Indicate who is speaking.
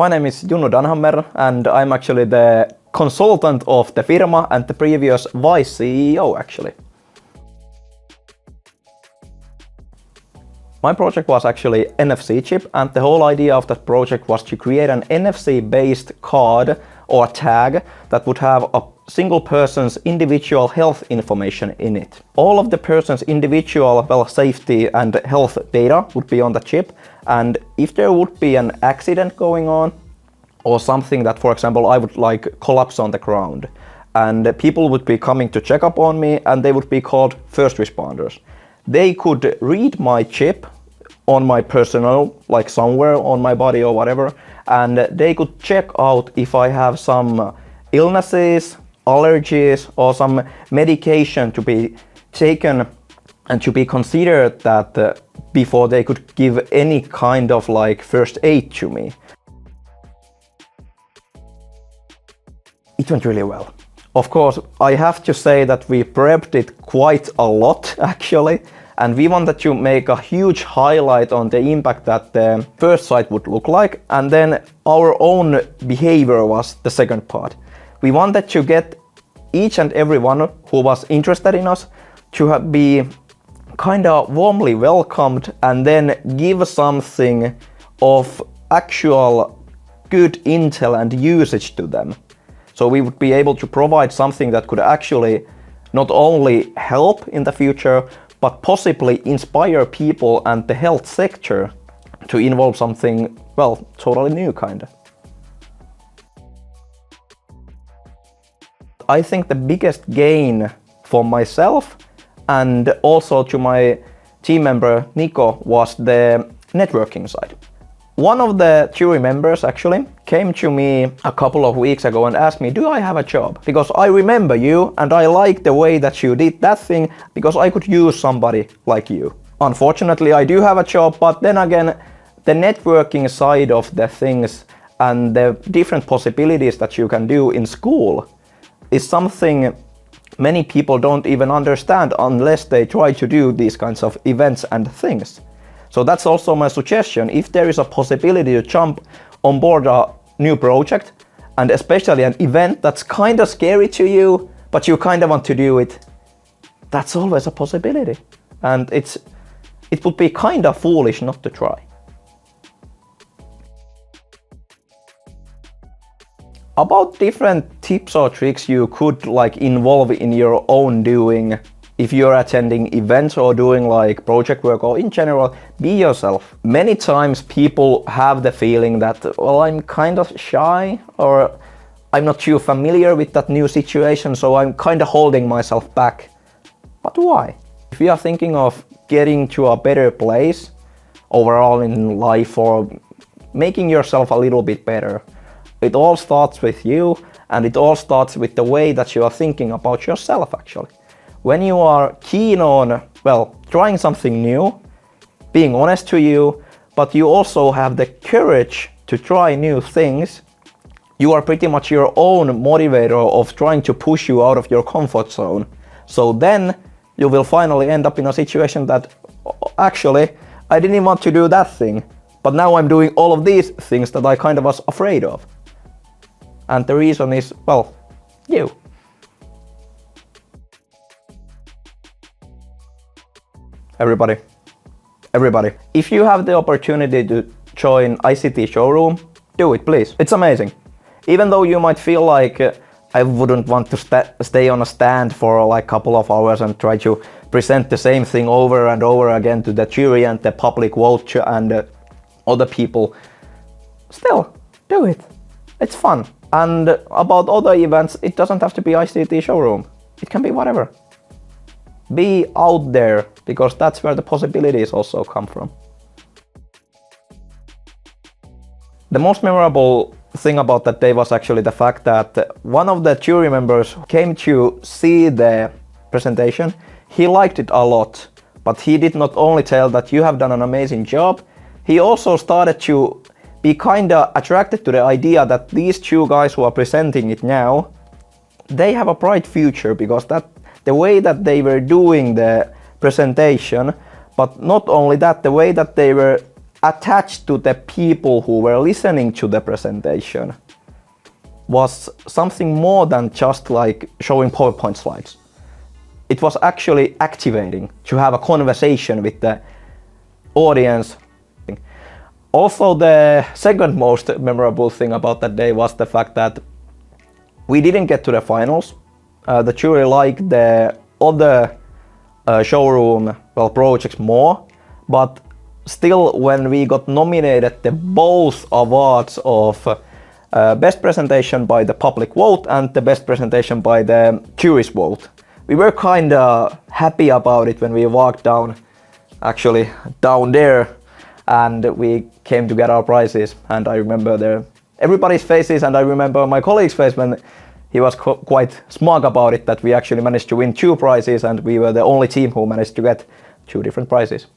Speaker 1: My name is Junnu Dannhammer and I'm actually the consultant of theFIRMA and the previous vice CEO actually. My project was actually NFC chip, and the whole idea of that project was to create an NFC-based card or tag that would have a single person's individual health information in it. All of the person's individual safety and health data would be on the chip, and if there would be an accident going on or something that, for example, I would collapse on the ground, and people would be coming to check up on me and they would be called first responders. They could read my chip on my personnel, somewhere on my body or whatever, and they could check out if I have some illnesses, allergies, or some medication to be taken and to be considered that before they could give any kind of first aid to me. It went really well. Of course, I have to say that we prepped it quite a lot actually, and we wanted to make a huge highlight on the impact that the first site would look like, and then our own behavior was the second part. We wanted to get each and everyone who was interested in us to be kind of warmly welcomed and then give something of actual good intel and usage to them. So we would be able to provide something that could actually not only help in the future, but possibly inspire people and the health sector to involve something, totally new kinda. I think the biggest gain for myself and also to my team member Nico was the networking side. One of the jury members actually came to me a couple of weeks ago and asked me, do I have a job? Because I remember you and I like the way that you did that thing because I could use somebody like you. Unfortunately, I do have a job, but then again, the networking side of the things and the different possibilities that you can do in school is something many people don't even understand unless they try to do these kinds of events and things. So that's also my suggestion. If there is a possibility to jump on board a new project, and especially an event that's kind of scary to you, but you kind of want to do it, that's always a possibility. And it would be kind of foolish not to try. About different tips or tricks you could involve in your own doing. If you're attending events or doing project work or in general, be yourself. Many times people have the feeling that, I'm kind of shy or I'm not too familiar with that new situation, so I'm kind of holding myself back. But why? If you are thinking of getting to a better place overall in life or making yourself a little bit better, it all starts with you, and it all starts with the way that you are thinking about yourself actually. When you are keen on, trying something new, being honest to you, but you also have the courage to try new things, you are pretty much your own motivator of trying to push you out of your comfort zone. So then you will finally end up in a situation that, actually, I didn't want to do that thing, but now I'm doing all of these things that I kind of was afraid of. And the reason is, you. Everybody, if you have the opportunity to join ICT Showroom, do it please. It's amazing. Even though you might feel I wouldn't want to stay on a stand for a couple of hours and try to present the same thing over and over again to the jury and the public vote and other people, still do it. It's fun. And about other events, it doesn't have to be ICT Showroom. It can be whatever. Be out there, because that's where the possibilities also come from. The most memorable thing about that day was actually the fact that one of the jury members came to see the presentation. He liked it a lot, but he did not only tell that you have done an amazing job, he also started to be kinda attracted to the idea that these two guys who are presenting it now, they have a bright future, because the way that they were doing the presentation, but not only that, the way that they were attached to the people who were listening to the presentation was something more than just like showing PowerPoint slides. It was actually activating to have a conversation with the audience. Also, the second most memorable thing about that day was the fact that we didn't get to the finals. The jury liked the other showroom projects more, but still when we got nominated the both awards of best presentation by the public vote and the best presentation by the jury's vote, we were kinda happy about it when we walked down there and we came to get our prizes. And I remember everybody's faces, and I remember my colleague's face when he was quite smug about it, that we actually managed to win 2 prizes and we were the only team who managed to get 2 different prizes.